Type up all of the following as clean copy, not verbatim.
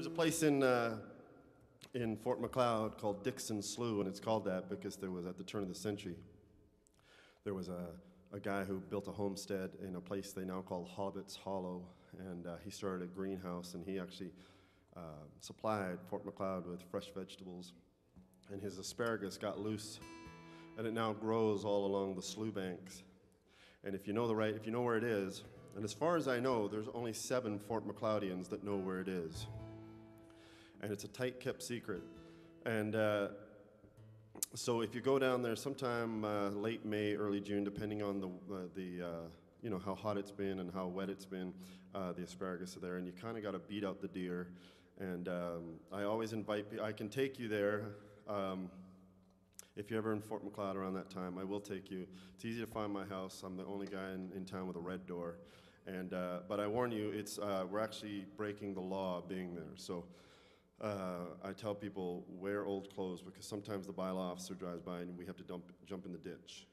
There's a place in Fort McLeod called Dickson Slough, and it's called that because there was, at the turn of the century, there was a guy who built a homestead in a place they now call Hobbit's Hollow, and he started a greenhouse, and he actually supplied Fort McLeod with fresh vegetables, and his asparagus got loose, and it now grows all along the slough banks. And if you know where it is, and as far as I know, there's only 7 Fort McLeodians that know where it is. And it's a tight-kept secret. And so if you go down there sometime late May, early June, depending on the how hot it's been and how wet it's been, the asparagus are there, and you kind of got to beat out the deer. And I always invite people. I can take you there. If you're ever in Fort McLeod around that time, I will take you. It's easy to find my house. I'm the only guy in town with a red door. And but I warn you, we're actually breaking the law being there. So I tell people, wear old clothes, because sometimes the bylaw officer drives by and we have to jump in the ditch.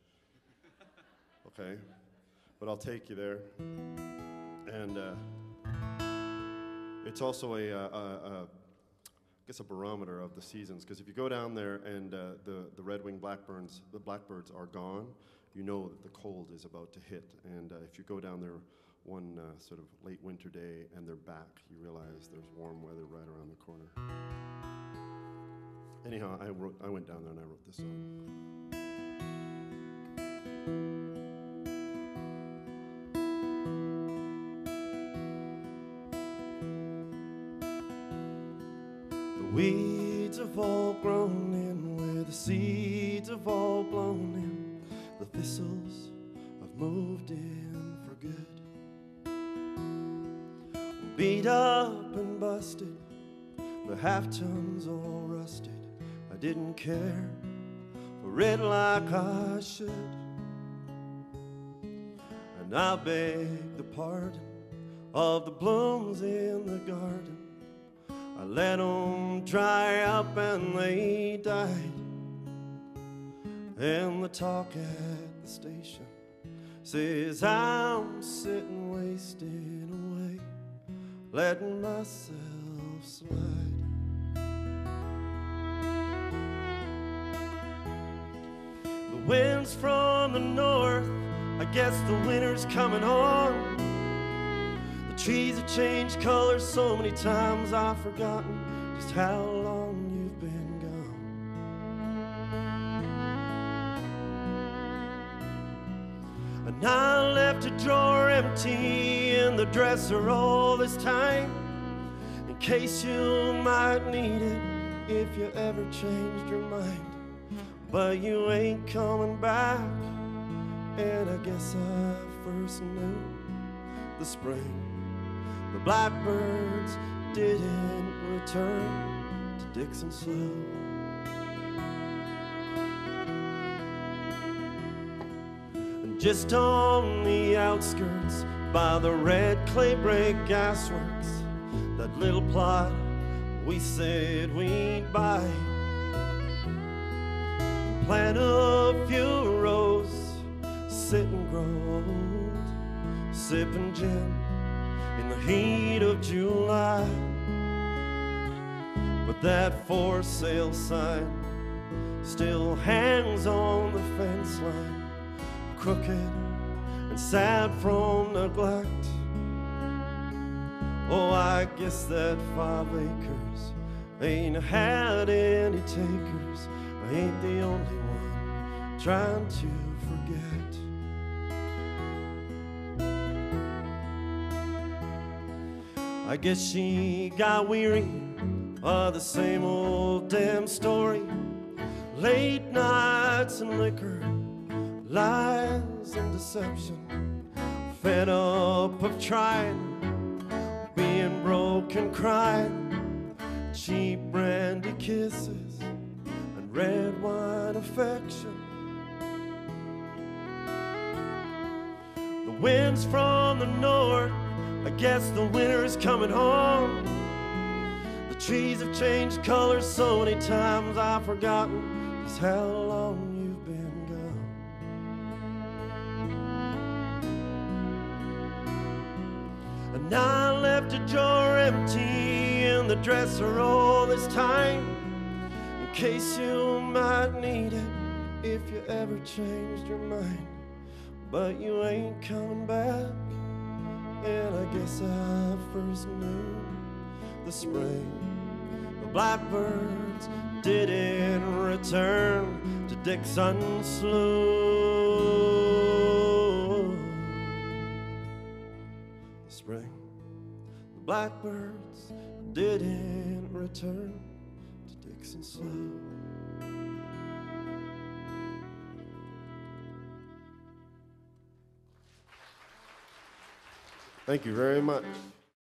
Okay? But I'll take you there. And it's also I guess a barometer of the seasons, because if you go down there and the red-winged blackbirds are gone, you know that the cold is about to hit. And if you go down there one sort of late winter day and they're back, you realize there's warm weather right around the corner. Anyhow, I went down there and I wrote this song. The weeds have all grown in where the seeds have all blown in. The thistles have moved in for good. Beat up and busted, the half-tons all rusted. I didn't care for it like I should. And I beg the pardon of the blooms in the garden. I let them dry up and they died. And the talk at the station says I'm sitting wasted away, letting myself slide. The wind's from the north, I guess the winter's coming on. The trees have changed colors so many times I've forgotten just how long you've been gone. And I left a drawer empty in the dresser all this time, in case you might need it if you ever changed your mind. But you ain't coming back, and I guess I first knew the spring. The blackbirds didn't return to Dickson Slough. And just on the outskirts, by the red clay brick gasworks, that little plot we said we'd buy, plant a few rows, sit and grow, sipping gin in the heat of July. But that for sale sign still hangs on the fence line, crooked and sad from neglect. Oh, I guess that 5 acres ain't had any takers. I ain't the only one trying to forget. I guess she got weary of the same old damn story. Late nights and liquor, lies and deception. Fed up of trying, being broke and crying. Cheap brandy kisses and red wine affection. The wind's from the north, I guess the winter's coming home. The trees have changed colors so many times I've forgotten just how long you've been gone. And I left a drawer empty in on the dresser all this time, in case you might need it if you ever changed your mind. But you ain't coming back, and I guess I first knew the spring. The blackbirds didn't return to Dickson Slough. The spring, the blackbirds didn't return to Dickson Slough. Thank you very much.